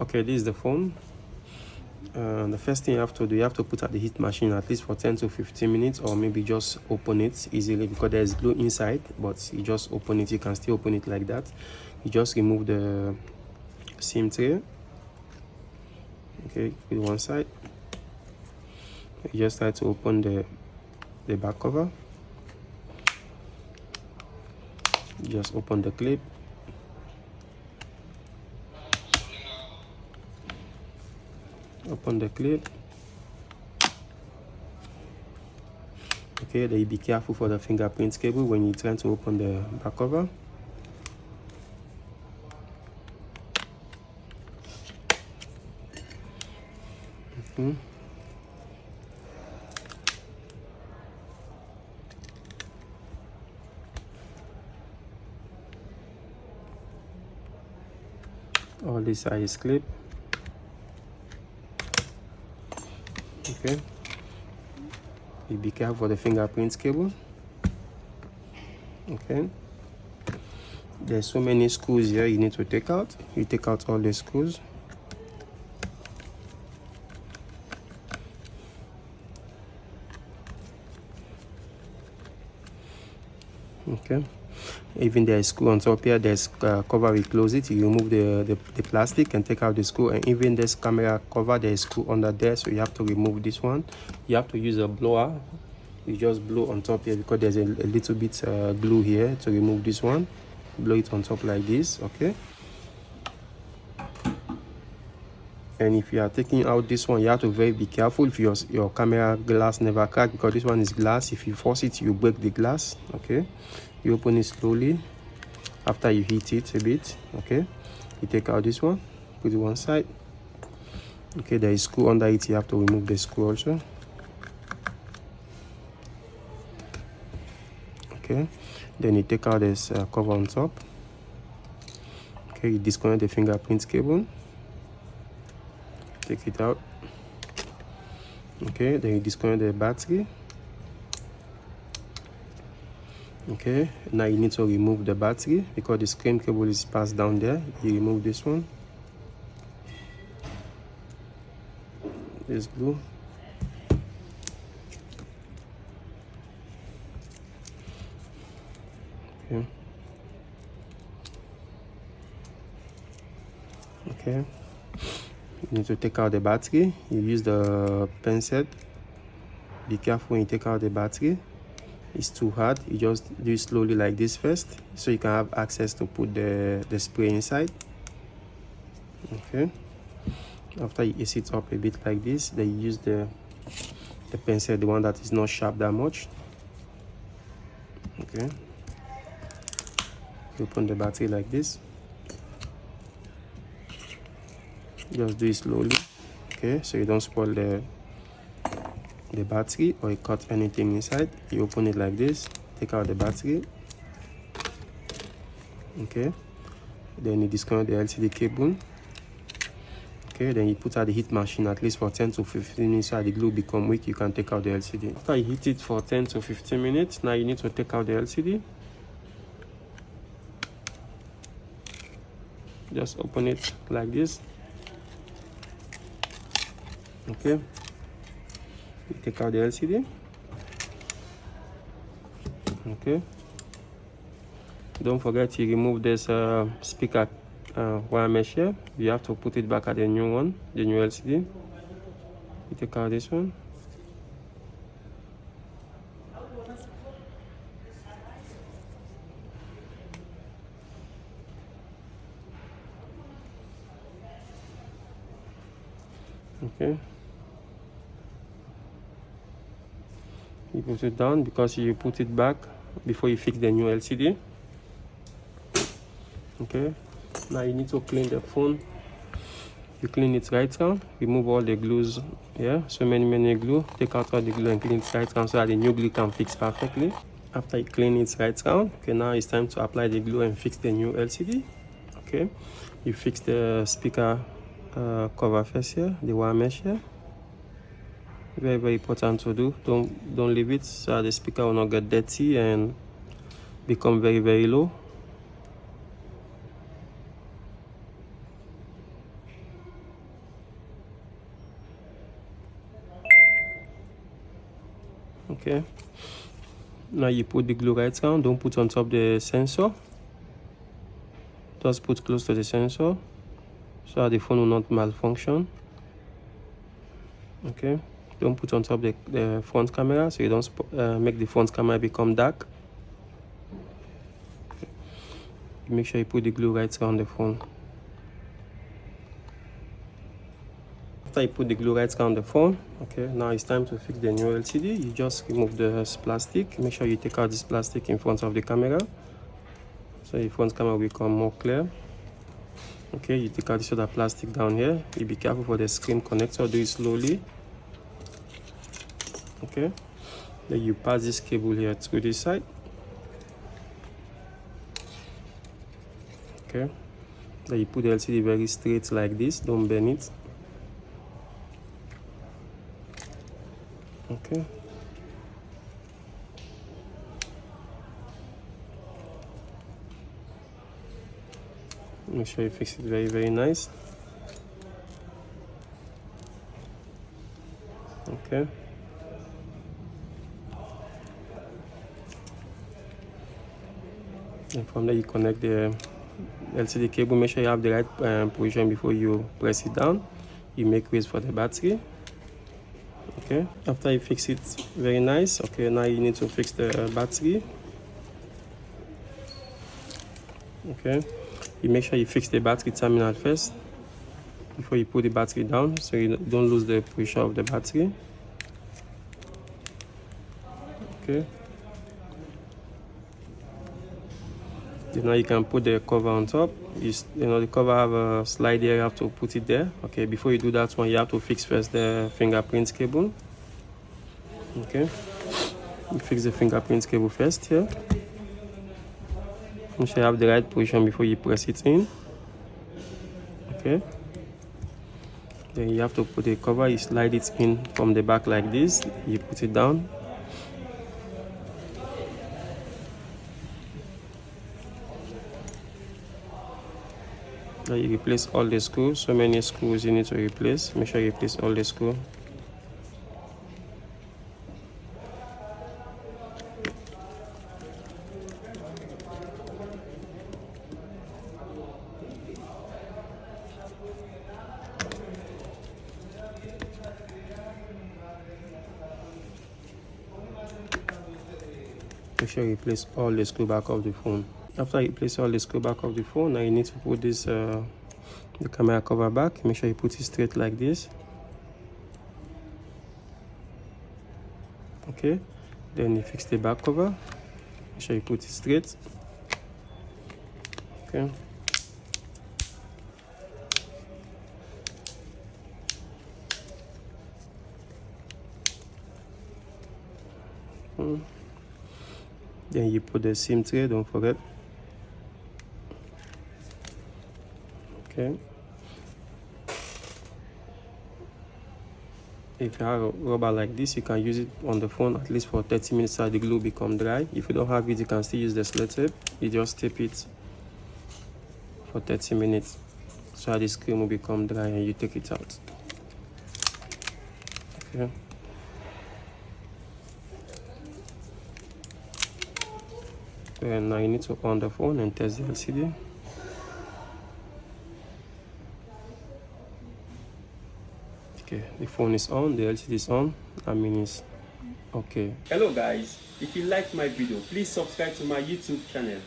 Okay, this is the phone. The first thing you have to do, you have to put at the heat machine at least for 10 to 15 minutes, or maybe just open it easily because there's glue inside, but you just open it. You can still open it like that. You just remove the SIM tray. Okay, with one side. You just try to open the back cover. You just open the clip. Open the clip. Okay, then you be careful for the fingerprint cable when you're trying to open the back cover. All this side is clip. Okay, you be careful for the fingerprint cable. Okay, there's so many screws here you need to take out. You take out all the screws. Okay, even there's screw on top here. There's cover, we close it. You remove the plastic and take out the screw. And even this camera cover, there's screw under there, so you have to remove this one. You have to use a blower. You just blow on top here because there's a little bit glue here to remove this one. Blow it on top like this. Okay, and if you are taking out this one, you have to be careful if your camera glass never crack, because this one is glass. If you force it, you break the glass. Okay, you open it slowly after you heat it a bit. Okay, you take out this one, put it one side. Okay, there is screw under it. You have to remove the screw also. Okay, then you take out this cover on top. Okay, you disconnect the fingerprint cable. Take it out. Okay, then you disconnect the battery. Okay, now you need to remove the battery because the screen cable is passed down there. You remove this one. This glue. Okay. Okay. You need to take out the battery. You use the pencil. Be careful when you take out the battery. It's too hard. You just do it slowly like this first, so you can have access to put the spray inside. Okay. After you ease it up a bit like this, then you use the pencil, the one that is not sharp that much. Okay. You open the battery like this. Just do it slowly. Okay, so you don't spoil the battery or you cut anything inside. You open it like this, take out the battery. Okay, then you disconnect the LCD cable. Okay, then you put out the heat machine at least for 10 to 15 minutes so the glue become weak. You can take out the LCD. After you heat it for 10 to 15 minutes, now you need to take out the LCD. Just open it like this. Okay, you take out the LCD. Okay, don't forget to remove this speaker wire mesh here. You have to put it back at the new one, the new LCD. You take out this one. Okay, you put it down because you put it back before you fix the new LCD. Okay, now you need to clean the phone. You clean it right round, remove all the glues here. So many glue. Take out all the glue and clean it right round so that the new glue can fix perfectly. After you clean it right round, okay, now it's time to apply the glue and fix the new LCD. Okay, you fix the speaker cover first here, the wire mesh here. Very important to do. Don't leave it so that the speaker will not get dirty and become very low. Okay, now you put the glue right around. Don't put on top the sensor, just put close to the sensor so that the phone will not malfunction. Okay, don't put on top the front camera so you don't make the front camera become dark. Make sure you put the glue right around the phone. After you put the glue right around the phone, okay, now it's time to fix the new LCD. You just remove this plastic. Make sure you take out this plastic in front of the camera so the front camera will become more clear. Okay, you take out this other plastic down here. You be careful for the screen connector. Do it slowly. Okay, then you pass this cable here through this side. Okay, then you put the LCD very straight like this. Don't bend it. Okay, make sure you fix it very nice. Okay, and from there you connect the LCD cable. Make sure you have the right position before you press it down. You make ways for the battery. Okay, after you fix it very nice, okay, now you need to fix the battery. Okay, you make sure you fix the battery terminal first before you put the battery down so you don't lose the pressure of the battery. Okay, then now you can put the cover on top. You know the cover have a slide here, you have to put it there. Okay, before you do that one, you have to fix first the fingerprint cable. Okay, you fix the fingerprint cable first here. Make sure you have the right position before you press it in. Okay, then you have to put the cover. You slide it in from the back like this. You put it down. Now you replace all the screws. So many screws you need to replace. Make sure you replace all the screws. Make sure you place all the screw back of the phone. After you place all the screw back of the phone, now you need to put this the camera cover back. Make sure you put it straight like this. Okay, then you fix the back cover. Make sure you put it straight. Okay, then you put the SIM tray, don't forget. Okay, if you have a rubber like this, you can use it on the phone at least for 30 minutes so the glue become dry. If you don't have it, you can still use the sellotape tape. You just tape it for 30 minutes so the screen will become dry and you take it out. Okay, and now you need to on the phone and test the LCD. Okay, the phone is on, the LCD is on. I mean it's okay. Hello guys, if you like my video, please subscribe to my YouTube channel.